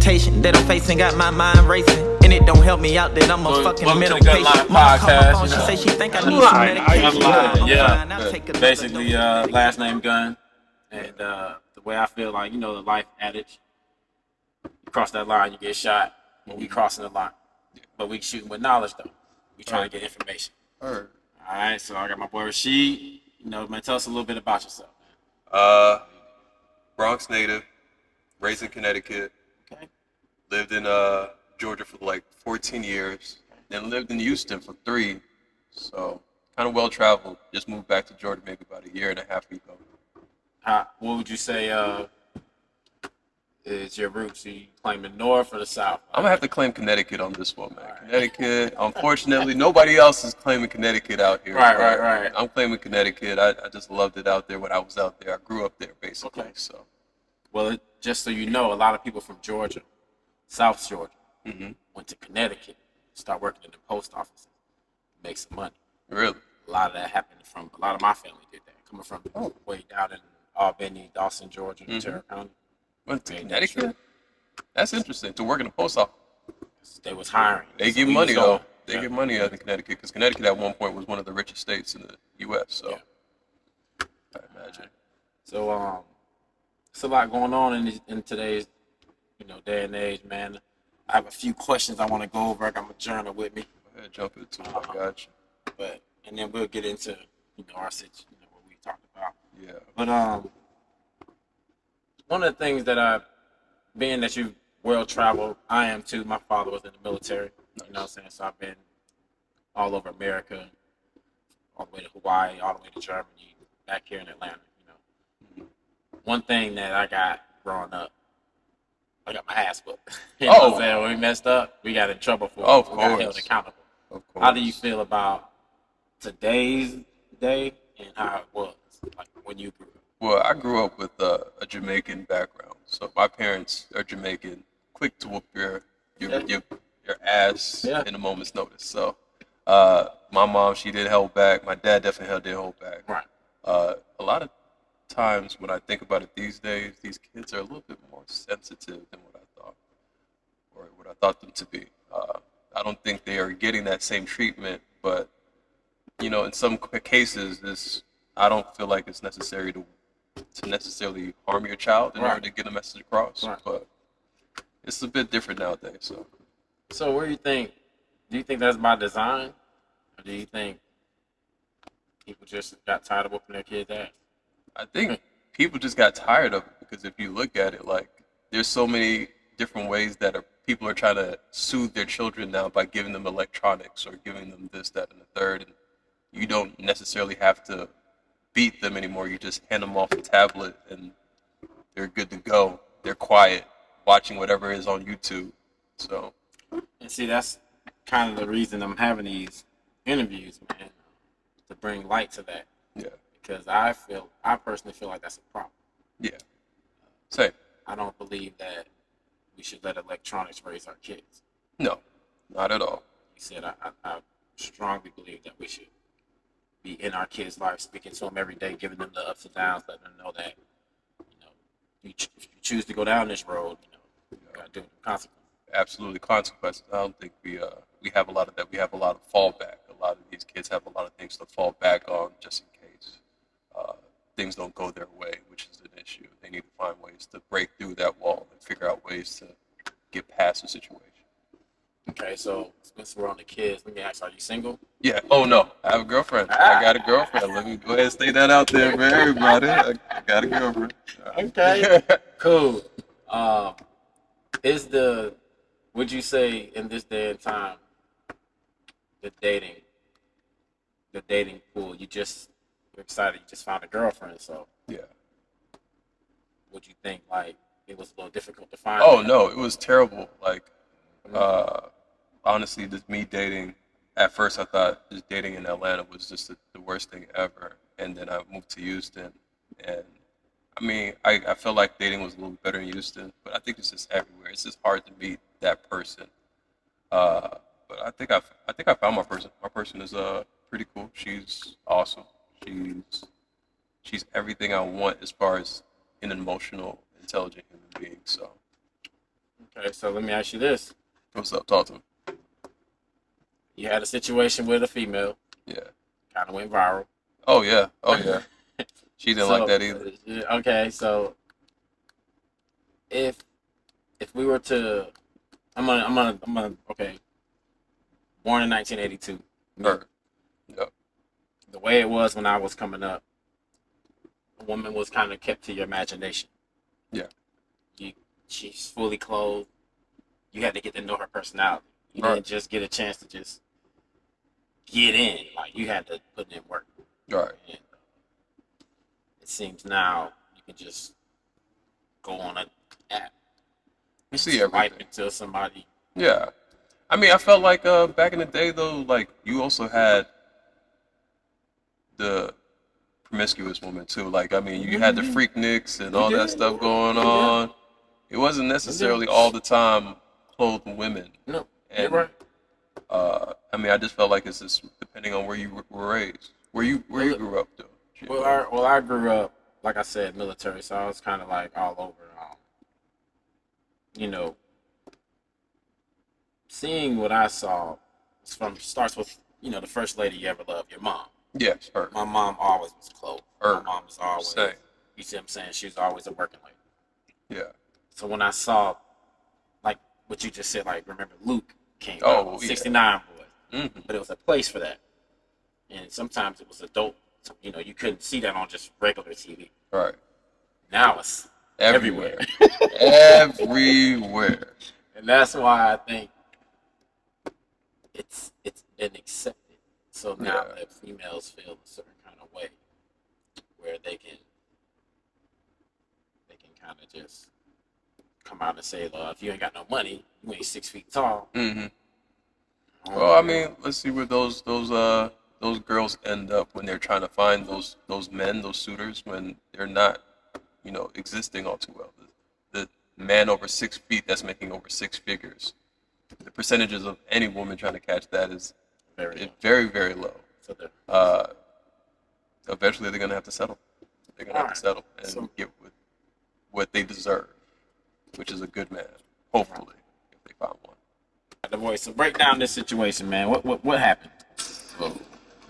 temptation that I'm facing got my mind racing. And it don't help me out that I'm a fucking mental patient. Mom call my phone, she say she think I need some medication. Yeah. Basically, last name Gun. And the way I feel like, the life adage, you cross that line, you get shot. When we crossing the line. But we shooting with knowledge, though. We trying to get information. All right, so I got my boy Rashid. Man, tell us a little bit about yourself. Bronx native, raised in Connecticut. Okay. Lived in Georgia for like 14 years. Then lived in Houston for 3. So kind of well traveled. Just moved back to Georgia maybe about a year and a half ago. What would you say is your roots? Are you claiming north or the south? I'm gonna have to claim Connecticut on this one, man. Right. Connecticut. Unfortunately, nobody else is claiming Connecticut out here. Right. I'm claiming Connecticut. I just loved it out there when I was out there. I grew up there basically. Okay. So. Well, just so you know, a lot of people from Georgia, South Georgia, went to Connecticut, start working in the post office, make some money. Really? A lot of that happened from a lot of my family did that, coming from way down in Albany, Dawson, Georgia, Ventura County. Went to Connecticut? That's interesting. To work in the post office. They was hiring. They give money though. They give money out in Connecticut because Connecticut at one point was one of the richest states in the U.S. So I imagine. So it's a lot going on in today's day and age, man. I have a few questions I want to go over. I got my journal with me. Go ahead, jump into it. I got you. And then we'll get into our situation, what we talked about. Yeah. But one of the things that being that you well traveled, I am too. My father was in the military. You know what I'm saying? So I've been all over America, all the way to Hawaii, all the way to Germany, back here in Atlanta. One thing that I got growing up, I got my ass whooped. You know what I'm saying? When we messed up, we got in trouble for it. We got held accountable. Of course. How do you feel about today's day and how it was like when you grew up? Well, I grew up with a Jamaican background, so my parents are Jamaican, quick to whoop your ass in a moment's notice. So, my mom, she did hold back. My dad definitely did hold back. Right. A lot of times when I think about it these days, these kids are a little bit more sensitive than what I thought, or what I thought them to be. I don't think they are getting that same treatment, but in some cases, I don't feel like it's necessary to necessarily harm your child in order to get a message across. Right. But it's a bit different nowadays. So where do you think that's by design? Or do you think people just got tired of whooping their kids' ass? I think people just got tired of it because if you look at it, like there's so many different ways that people are trying to soothe their children now by giving them electronics or giving them this, that, and the third. And you don't necessarily have to beat them anymore. You just hand them off a tablet and they're good to go. They're quiet, watching whatever is on YouTube. So, and see, that's kind of the reason I'm having these interviews, man, to bring light to that. Yeah. Because I personally feel like that's a problem. Yeah. Same. I don't believe that we should let electronics raise our kids. No, not at all. You said I strongly believe that we should be in our kids' lives, speaking to them every day, giving them the ups and downs, letting them know that, if you choose to go down this road, you got to deal with the consequences. Absolutely, consequences. I don't think we have a lot of that. We have a lot of fallback. A lot of these kids have a lot of things to fall back on just in case things don't go their way, which is an issue. They need to find ways to break through that wall and figure out ways to get past the situation. Okay, so since we're on the kids, let me ask, are you single? Yeah. Oh, no. I have a girlfriend. I got a girlfriend. Let me go ahead and stay that out there for everybody. I got a girlfriend. Okay. Cool. Would you say in this day and time, the dating pool, you're excited you just found a girlfriend, so yeah. Would you think like it was a little difficult to find? Oh, no, it was terrible. Like, honestly, just me dating, at first I thought just dating in Atlanta was just the worst thing ever. And then I moved to Houston. And I mean, I felt like dating was a little better in Houston, but I think it's just everywhere. It's just hard to meet that person. But I think I found my person. My person is pretty cool. She's awesome. She's everything I want as far as an emotional, intelligent human being. So Okay, so let me ask you this. What's up? Talk to me. You had a situation with a female. Yeah. Kind of went viral. Oh yeah. Oh yeah. She didn't like that either. Okay, so if we were to, I'm gonna. Okay, born in 1982. Her. Yep. The way it was when I was coming up, a woman was kind of kept to your imagination. Yeah. She's fully clothed. You had to get to know her personality. You didn't just get a chance to just get in. Like, you had to put in work. Right. And it seems now you can just go on an app. You see everything. Swipe until somebody. Yeah. I mean, I felt like back in the day, though, like, you also had the promiscuous woman, too. Like, I mean, you had the Freakniks and all that stuff going on. It wasn't necessarily all the time clothed women. No, and, you're right. I mean, I just felt like it's just depending on where you were raised. Where you grew up, though. Well, I grew up, like I said, military, so I was kind of like all over. You know, seeing what I saw starts with, you know, the first lady you ever loved, your mom. Yes, her. My mom always was clothed. Her. My mom was always. Same. You see what I'm saying? She was always a working lady. Yeah. So when I saw, like what you just said, like remember Luke came Oh, out, yeah. 69 boy, Mm-hmm. but it was a place for that, and sometimes it was adult. You know, you couldn't see that on just regular TV. Right. Now it's everywhere. Everywhere. And that's why I think it's been accepted. So now that females feel a certain kind of way, where they can kind of just come out and say, "Well, if you ain't got no money, you ain't 6 feet tall." Mm-hmm. Well, I mean, let's see where those girls end up when they're trying to find those men, those suitors, when they're not, you know, existing all too well. The man over 6 feet that's making over six figures, the percentages of any woman trying to catch that is very, very low. So eventually they're gonna have to settle. They're gonna have to settle and get with what they deserve, which is a good man, hopefully, if they find one. The voice. So break down this situation, man. What happened? So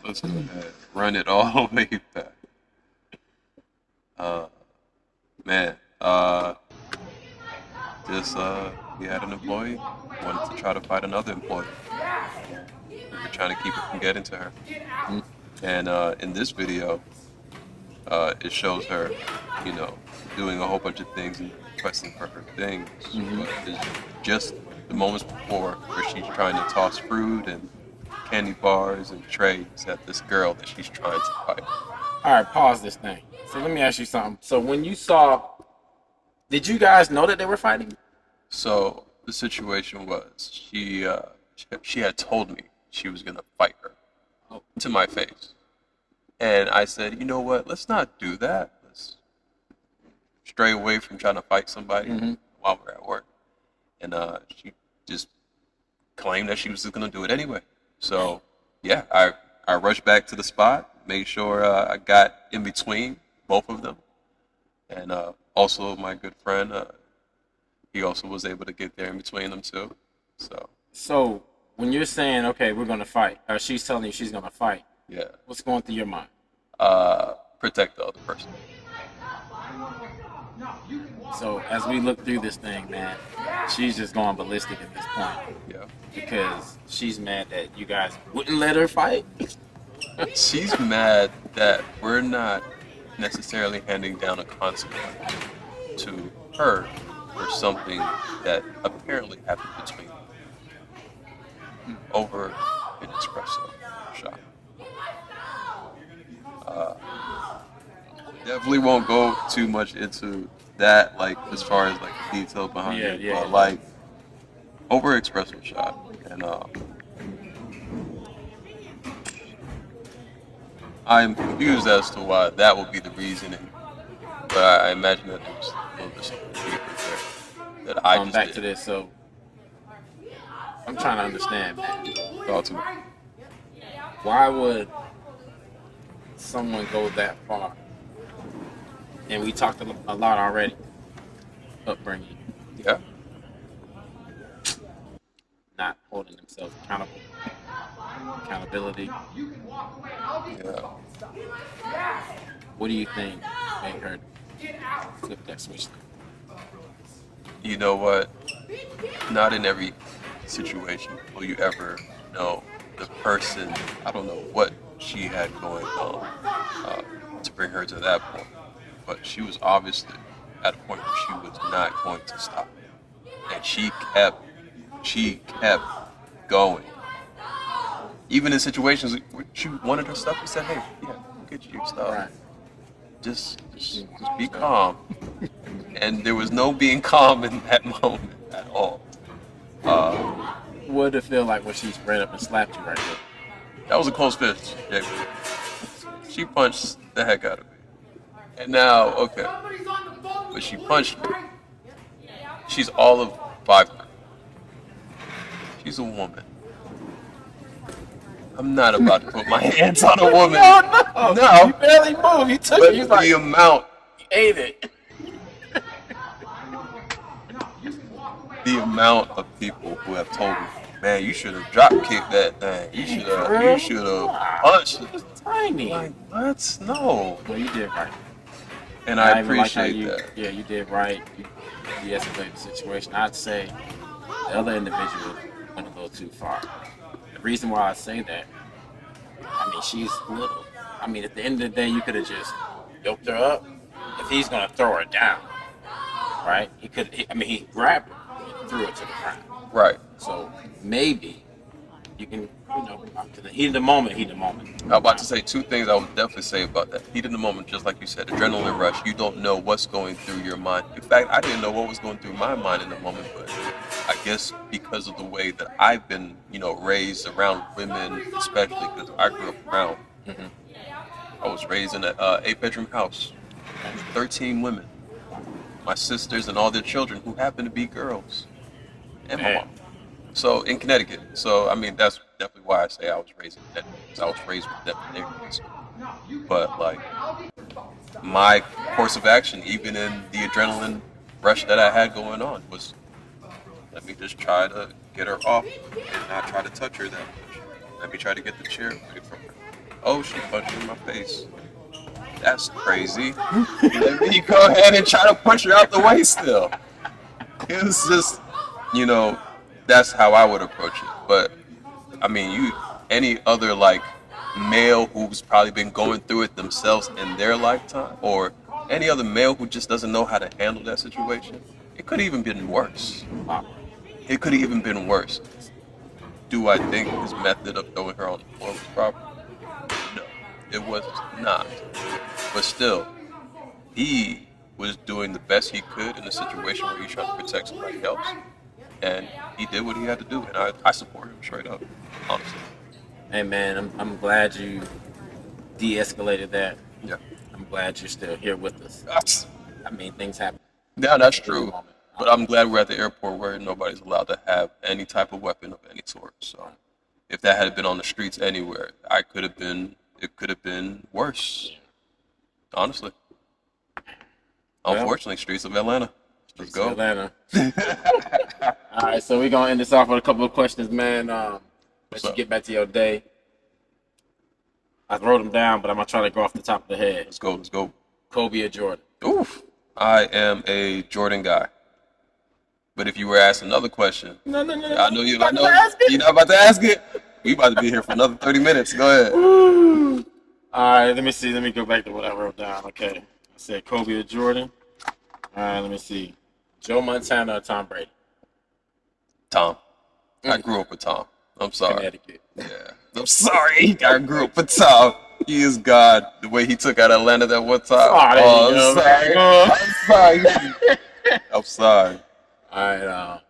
let's go ahead, run it all the way back. We had an employee wanted to try to fight another employee. We're trying to keep it from getting to her. And in this video, it shows her, you know, doing a whole bunch of things and requesting for her things. But it's just the moments before where she's trying to toss fruit and candy bars and trays at this girl that she's trying to fight. All right, pause this thing. So let me ask you something. So when you saw, did you guys know that they were fighting? So the situation was she had told me she was gonna fight her to my face, and I said, you know what? Let's not do that. Let's stray away from trying to fight somebody while we're at work. And she just claimed that she was just gonna do it anyway. So yeah, I rushed back to the spot, made sure I got in between both of them, and also my good friend. He also was able to get there in between them too. So when you're saying, okay, we're gonna fight, or she's telling you she's gonna fight, yeah, what's going through your mind? Protect the other person. So as we look through this thing, man, she's just going ballistic at this point. Yeah. Because she's mad that you guys wouldn't let her fight. She's mad that we're not necessarily handing down a consequence to her for something that apparently happened between them over an espresso shot. Definitely won't go too much into that, like as far as like the details behind it, but like over espresso shot, and I'm confused as to why that would be the reasoning, but I imagine that there's a little bit something deeper there that I just back did. to this, so I'm trying to understand, man. Talk to me. Why would someone go that far? And we talked a lot already. Upbringing. Yeah. holding themselves accountable. Accountability. Yeah. What do you think made her flip that switch? You know what? Not in every situation will you ever know the person. I don't know what she had going on to bring her to that point, but she was obviously at a point where she was not going to stop, and she kept going. Even in situations where she wanted her stuff, we said, "Hey, yeah, we'll get you your stuff. Right. Just be calm." And there was no being calm in that moment at all. What did it feel like when she ran up and slapped you right there? That was a close fist, Jamie. She punched the heck out of me. And now, okay, but she punched me. She's all of 5'3". She's a woman. I'm not about to put my hands on a woman. No. You barely moved. You took But it. You the like, amount, ate it. the amount of people who have told me, man, you should have drop kicked that thing. You should have punched it. It's tiny. Like, what? No. Well, you did right. And I even like how appreciate that. Yeah, you did right. You de-escalated the situation. I'd say the other individual went a little too far. The reason why I say that, I mean, she's little. I mean, at the end of the day, you could have just yoked her up. If he's gonna throw her down, right? He grabbed her and threw her to the ground. Right. So maybe you can, to the heat of the moment, I'm about to say two things I would definitely say about that. Heat of the moment, just like you said, adrenaline rush. You don't know what's going through your mind. In fact, I didn't know what was going through my mind in the moment, but I guess because of the way that I've been, raised around women, especially because I grew up around. I was raised in an 8-bedroom house, 13 women, my sisters and all their children who happened to be girls, and my mom. So in Connecticut. So I mean, that's definitely why I say I was raised in Connecticut, because I was raised with them neighborhoods. But like my course of action, even in the adrenaline rush that I had going on, was let me just try to get her off and not try to touch her that much. Let me try to get the chair away from her. Oh, she punched me in my face. That's crazy. Let me go ahead and try to punch her out the way still. It was just, that's how I would approach it. But I mean, any other like male who's probably been going through it themselves in their lifetime, or any other male who just doesn't know how to handle that situation, it could have even been worse. It could have even been worse. Do I think his method of throwing her on the floor was proper? No, it was not. But still, he was doing the best he could in a situation where he's trying to protect somebody else. And he did what he had to do, and I support him straight up, honestly. Hey man, I'm glad you de-escalated that. Yeah. I'm glad you're still here with us. I mean, things happen. Yeah, that's true. But I'm glad we're at the airport where nobody's allowed to have any type of weapon of any sort. So if that had been on the streets anywhere, it could have been worse. Honestly. Well, unfortunately, streets of Atlanta. Let's go. Atlanta. All right, so we're going to end this off with a couple of questions, man. Let you get back to your day. I wrote them down, but I'm going to try to go off the top of the head. Let's go. Kobe or Jordan? Oof. I am a Jordan guy. But if you were asked another question, No. I know you're not about to ask it. We about to be here for another 30 minutes. Go ahead. All right, let me see. Let me go back to what I wrote down. Okay. I said Kobe or Jordan. All right, let me see. Joe Montana or Tom Brady? Tom. I grew up with Tom. I'm sorry. Connecticut. Yeah. I'm sorry. I grew up with Tom. He is God. The way he took out Atlanta that one time. I'm sorry. I'm sorry. All right,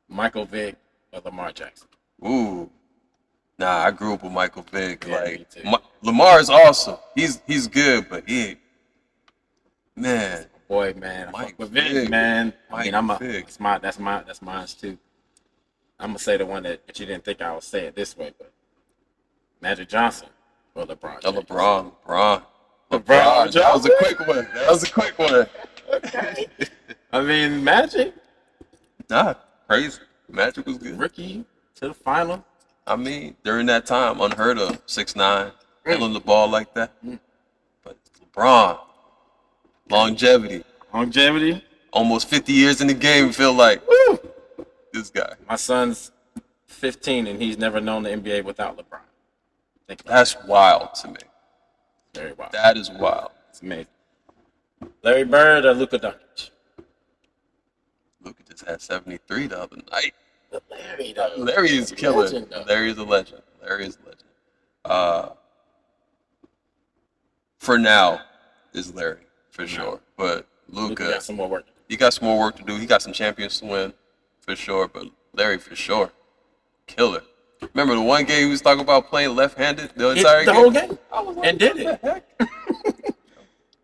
Michael Vick or Lamar Jackson? Ooh. Nah, I grew up with Michael Vick. Yeah, like me too. Lamar is awesome. He's good, but he ain't. Man. Boy, man, Mike with Vick, Vick. man. Mike Vick. That's mine too. I'm gonna say the one that you didn't think I would say it this way, but Magic Johnson or LeBron. James. LeBron. LeBron That was a quick one. Okay. I mean, Magic. Nah, crazy. Magic was good. Rookie to the final. I mean, during that time, unheard of. 6'9", handling the ball like that. But LeBron, longevity. Almost 50 years in the game, feel like. Woo! This guy. My son's 15 and he's never known the NBA without LeBron. That's wild to me. Very wild. That is wild. It's amazing. Larry Bird or Luka Doncic? Luka just had 73 the other night. But Larry, though. Larry is killer. Legend, Larry is a legend. For now, is Larry for sure. But Luka got some more work. He got some more work to do. He got some champions to win for sure. But Larry for sure, killer. Remember the one game he was talking about playing left-handed the entire game? The whole game. And did it.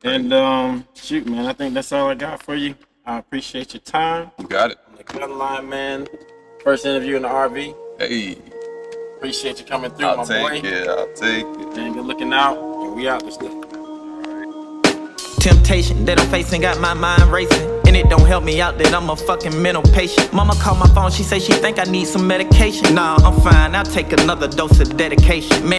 And shoot, man, I think that's all I got for you. I appreciate your time. You got it. On the GunnLine, man. First interview in the RV. Hey. Appreciate you coming through, I'll my boy. take it. And good looking out. And we out this day. Temptation that I'm facing got my mind racing, and it don't help me out that I'm a fucking mental patient. Mama called my phone, she say she think I need some medication. Nah, I'm fine, I'll take another dose of dedication. Man.